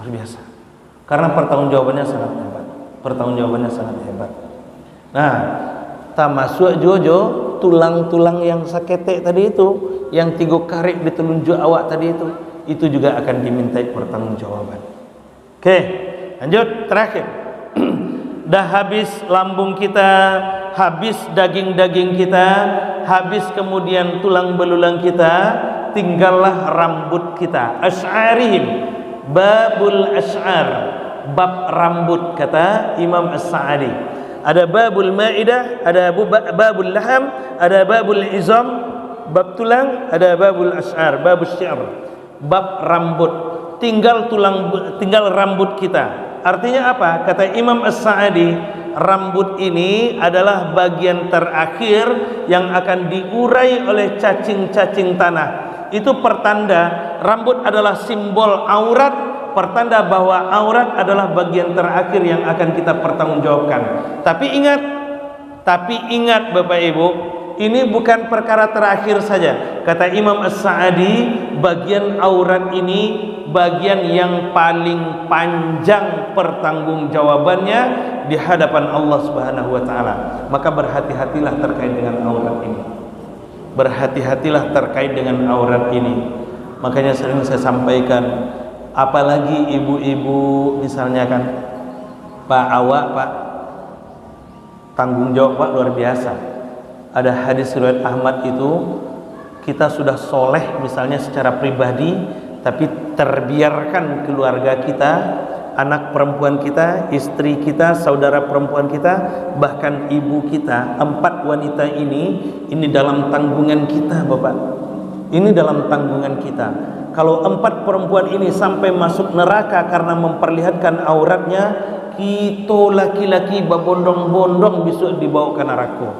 Luar biasa. Karena pertanggungjawabannya sangat hebat. Pertanggungjawabannya sangat hebat. Nah, termasuk jojo tulang-tulang yang sakete tadi itu, yang 3 karik di telunjuk awak tadi itu juga akan dimintai pertanggungjawaban. Oke, lanjut terakhir. Dah habis lambung kita, habis daging-daging kita, habis kemudian tulang belulang kita, tinggallah rambut kita. Asy'arihim, babul asy'ar, bab rambut kata Imam As-Sa'di. Ada babul maidah, ada babul laham, ada babul izam, bab tulang, ada babul asy'ar, babus syi'r, bab rambut. Tinggal rambut kita. Artinya apa? Kata Imam As-Sa'di, rambut ini adalah bagian terakhir yang akan diurai oleh cacing-cacing tanah. Itu pertanda rambut adalah simbol aurat, pertanda bahwa aurat adalah bagian terakhir yang akan kita pertanggungjawabkan. Tapi ingat Bapak Ibu, ini bukan perkara terakhir saja. Kata Imam As-Sa'di, bagian aurat ini bagian yang paling panjang pertanggungjawabannya di hadapan Allah Subhanahu wa taala. Maka berhati-hatilah terkait dengan aurat ini. Berhati-hatilah terkait dengan aurat ini. Makanya sering saya sampaikan, apalagi ibu-ibu misalnya kan, Pak awak Pak, tanggung jawab Pak luar biasa. Ada hadis riwayat Ahmad itu, kita sudah soleh misalnya secara pribadi, tapi terbiarkan keluarga kita, anak perempuan kita, istri kita, saudara perempuan kita, bahkan ibu kita, 4 wanita ini dalam tanggungan kita Bapak. Ini dalam tanggungan kita. Kalau 4 perempuan ini sampai masuk neraka karena memperlihatkan auratnya, kita laki-laki babondong-bondong besok dibawa ke neraka.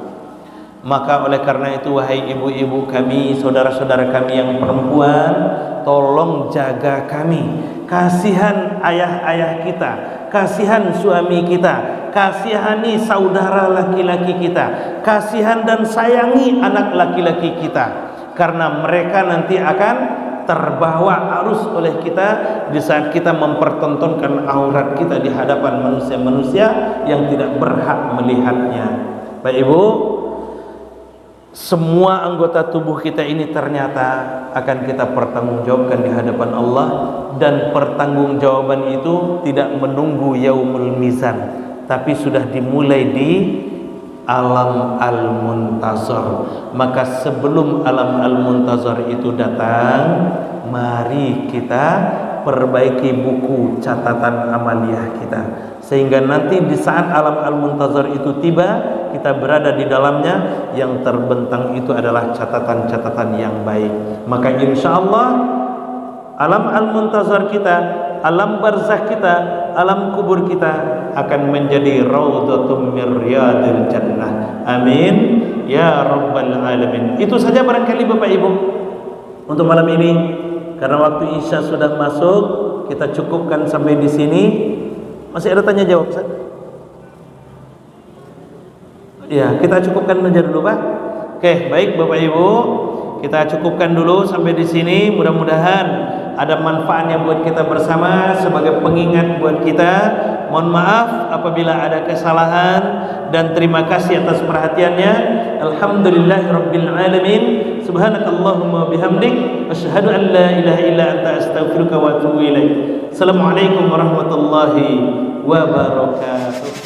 Maka oleh karena itu, wahai ibu-ibu kami, saudara-saudara kami yang perempuan, tolong jaga kami. Kasihan ayah-ayah kita, kasihan suami kita, kasihani saudara laki-laki kita, kasihan dan sayangi anak laki-laki kita, karena mereka nanti akan terbawa arus oleh kita di saat kita mempertontonkan aurat kita di hadapan manusia-manusia yang tidak berhak melihatnya. Baik Ibu, semua anggota tubuh kita ini ternyata akan kita pertanggungjawabkan di hadapan Allah, dan pertanggungjawaban itu tidak menunggu yaumul mizan, tapi sudah dimulai di alam al-muntazar. Maka sebelum alam al-muntazar itu datang, mari kita perbaiki buku catatan amaliyah kita, sehingga nanti di saat alam al-muntazar itu tiba, kita berada di dalamnya, yang terbentang itu adalah catatan-catatan yang baik. Maka insya Allah alam al-muntazar kita, alam barzakh kita, alam kubur kita akan menjadi raudhatum min riyadil jannah. Amin ya rabbal alamin. Itu saja barangkali Bapak Ibu untuk malam ini, karena waktu Isya sudah masuk, kita cukupkan sampai di sini. Masih ada tanya jawab Ustaz? Ya, kita cukupkan aja dulu Pak. Oke, baik Bapak Ibu, kita cukupkan dulu sampai di sini. Mudah-mudahan ada manfaatnya buat kita bersama, sebagai pengingat buat kita. Mohon maaf apabila ada kesalahan, dan terima kasih atas perhatiannya. Alhamdulillahirabbil alamin. Subhanakallahumma bihamdik, asyhadu an la ilaha illa anta, astaghfiruka wa atubu ilaik. Assalamualaikum warahmatullahi wabarakatuh.